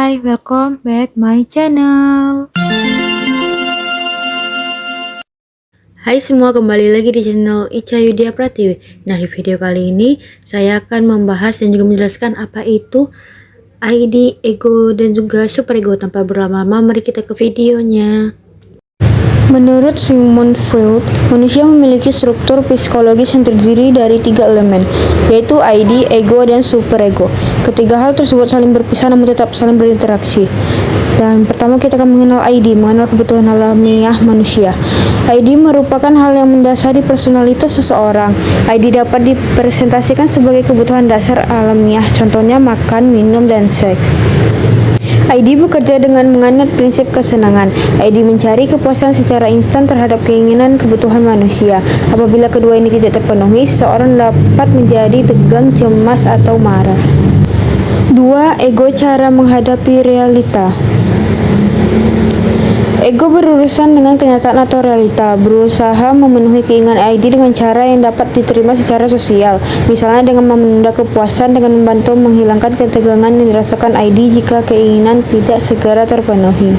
Hai, welcome back my channel. Hai semua, kembali lagi di channel Ica Yudia Pratiwi. Nah, di video kali ini saya akan membahas dan juga menjelaskan apa itu ID, ego, dan juga superego. Tanpa berlama-lama, mari kita ke videonya. Menurut Sigmund Freud, manusia memiliki struktur psikologis yang terdiri dari 3 elemen, yaitu ID, ego, dan superego. Ketiga hal tersebut saling berpisah namun tetap saling berinteraksi. Dan pertama kita akan mengenal ID, mengenal kebutuhan alamiah manusia. ID merupakan hal yang mendasari personalitas seseorang. ID dapat dipresentasikan sebagai kebutuhan dasar alamiah, contohnya makan, minum, dan seks. ID bekerja dengan menganut prinsip kesenangan. ID mencari kepuasan secara instan terhadap keinginan kebutuhan manusia. Apabila kedua ini tidak terpenuhi, seseorang dapat menjadi tegang, cemas, atau marah. 2. Ego, cara menghadapi realita. Ego berurusan dengan kenyataan atau realita, berusaha memenuhi keinginan ID dengan cara yang dapat diterima secara sosial, misalnya dengan menunda kepuasan dengan membantu menghilangkan ketegangan yang dirasakan ID jika keinginan tidak segera terpenuhi.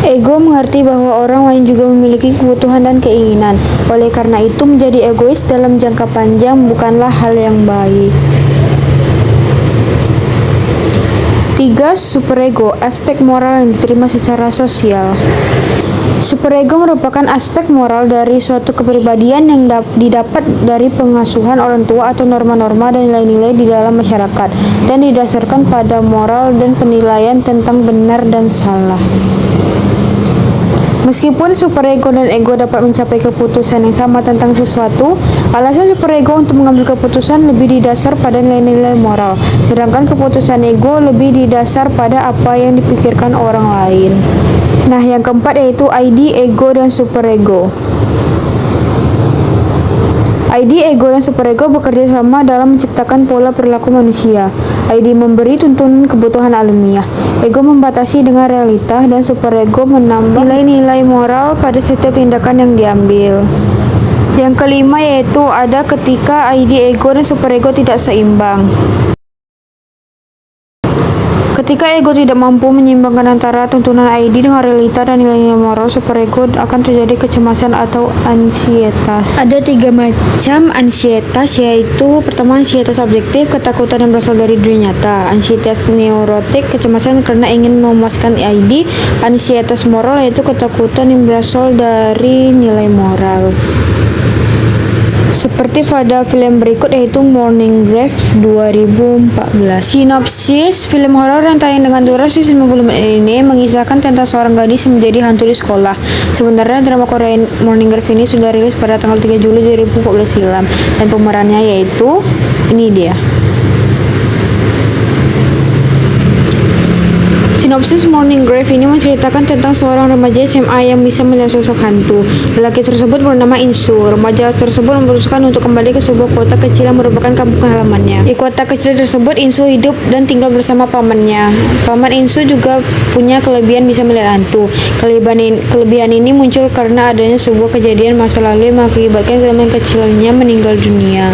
Ego mengerti bahwa orang lain juga memiliki kebutuhan dan keinginan, oleh karena itu menjadi egois dalam jangka panjang bukanlah hal yang baik. 3. Superego, aspek moral yang diterima secara sosial. Superego merupakan aspek moral dari suatu kepribadian yang didapat dari pengasuhan orang tua atau norma-norma dan nilai-nilai di dalam masyarakat, dan didasarkan pada moral dan penilaian tentang benar dan salah. Meskipun superego dan ego dapat mencapai keputusan yang sama tentang sesuatu, alasan superego untuk mengambil keputusan lebih didasar pada nilai-nilai moral, sedangkan keputusan ego lebih didasar pada apa yang dipikirkan orang lain. Nah, yang keempat yaitu ID, ego, dan superego. ID, ego, dan superego bekerja sama dalam menciptakan pola perilaku manusia. ID memberi tuntunan kebutuhan alamiah, ego membatasi dengan realita, dan superego menambah nilai-nilai moral pada setiap tindakan yang diambil. Yang kelima yaitu ada ketika ID, ego, dan superego tidak seimbang. Ketika ego tidak mampu menyeimbangkan antara tuntunan ID dengan realita dan nilai-nilai moral, superego akan terjadi kecemasan atau ansietas. Ada 3 macam ansietas, yaitu pertama ansietas objektif, ketakutan yang berasal dari dunia nyata. Ansietas neurotik, kecemasan karena ingin memuaskan ID. Ansietas moral yaitu ketakutan yang berasal dari nilai moral. Seperti pada film berikut yaitu Morning Grave 2014. Sinopsis film horor yang tayang dengan durasi 90 menit ini mengisahkan tentang seorang gadis yang menjadi hantu di sekolah. Sebenarnya drama Korea Morning Grave ini sudah rilis pada tanggal 3 Juli 2014 silam, dan pemerannya yaitu ini dia. Sinopsis Morning Grave ini menceritakan tentang seorang remaja SMA yang bisa melihat sosok hantu. Lelaki tersebut bernama Insu. Remaja tersebut memutuskan untuk kembali ke sebuah kota kecil yang merupakan kampung halamannya. Di kota kecil tersebut, Insu hidup dan tinggal bersama pamannya. Paman Insu juga punya kelebihan bisa melihat hantu. Kelebihan ini muncul karena adanya sebuah kejadian masa lalu yang mengakibatkan teman kecilnya meninggal dunia.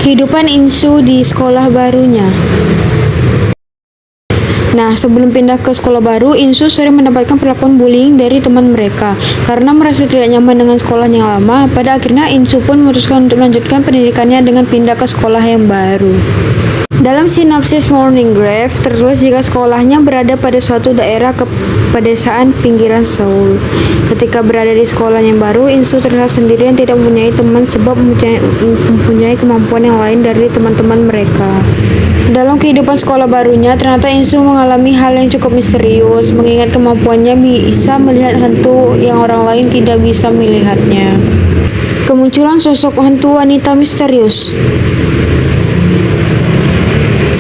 Kehidupan Insu di sekolah barunya. Nah, sebelum pindah ke sekolah baru, Insu sering mendapatkan perlakuan bullying dari teman mereka. Karena merasa tidak nyaman dengan sekolah yang lama, pada akhirnya Insu pun memutuskan untuk melanjutkan pendidikannya dengan pindah ke sekolah yang baru. Dalam sinopsis Morning Grave, tertulis jika sekolahnya berada pada suatu daerah pedesaan pinggiran Seoul. Ketika berada di sekolah yang baru, Insu terlihat sendirian, tidak mempunyai teman sebab mempunyai kemampuan yang lain dari teman-teman mereka. Dalam kehidupan sekolah barunya, ternyata Insu mengalami hal yang cukup misterius, mengingat kemampuannya bisa melihat hantu yang orang lain tidak bisa melihatnya. Kemunculan sosok hantu wanita misterius.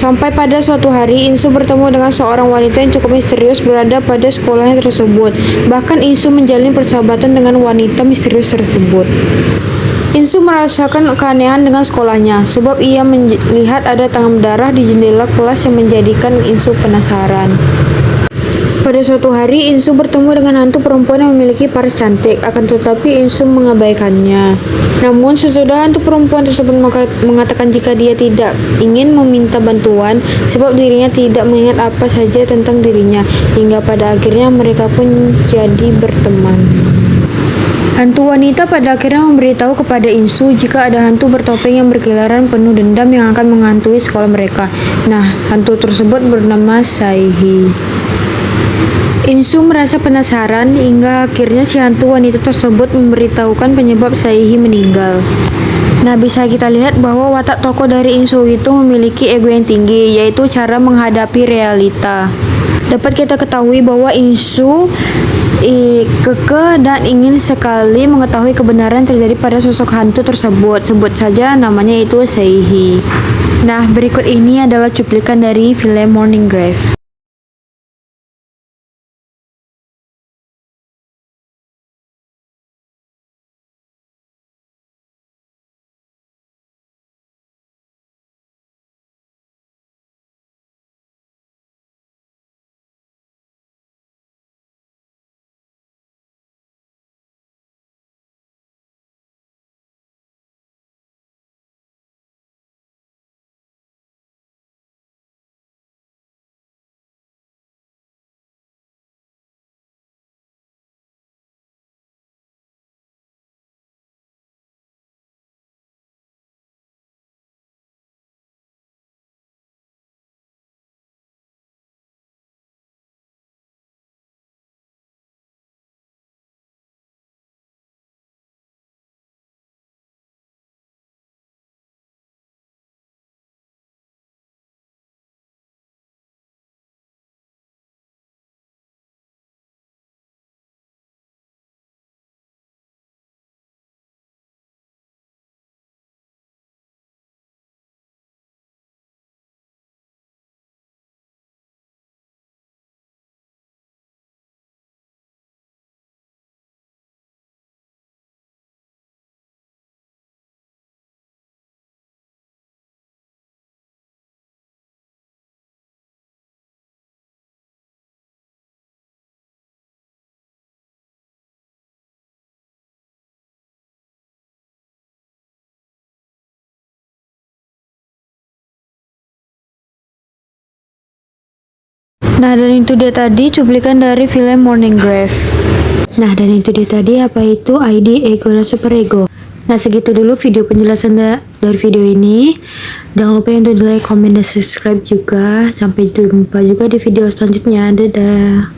Sampai pada suatu hari, Insu bertemu dengan seorang wanita yang cukup misterius berada pada sekolahnya tersebut. Bahkan Insu menjalin persahabatan dengan wanita misterius tersebut. Insu merasakan keanehan dengan sekolahnya, sebab ia melihat ada tangan berdarah di jendela kelas yang menjadikan Insu penasaran. Pada suatu hari, Insu bertemu dengan hantu perempuan yang memiliki paras cantik, akan tetapi Insu mengabaikannya. Namun, sesudah hantu perempuan tersebut mengatakan jika dia tidak ingin meminta bantuan, sebab dirinya tidak mengingat apa saja tentang dirinya, hingga pada akhirnya mereka pun jadi berteman. Hantu wanita pada akhirnya memberitahu kepada Insu jika ada hantu bertopeng yang berkeliaran penuh dendam yang akan menghantui sekolah mereka. Nah, hantu tersebut bernama Saihi. Insu merasa penasaran hingga akhirnya si hantu wanita tersebut memberitahukan penyebab Saihi meninggal. Nah, bisa kita lihat bahwa watak tokoh dari Insu itu memiliki ego yang tinggi, yaitu cara menghadapi realita. Dapat kita ketahui bahwa Insu kekeh dan ingin sekali mengetahui kebenaran terjadi pada sosok hantu tersebut. Sebut saja namanya itu Saihi. Nah, berikut ini adalah cuplikan dari film Morning Grave. Nah, dan itu dia tadi cuplikan dari film Morning Grave. Nah, dan itu dia tadi apa itu ID, ego, dan superego. Nah, segitu dulu video penjelasan dari video ini. Jangan lupa untuk di like, comment, dan subscribe juga. Sampai jumpa juga di video selanjutnya. Dadah.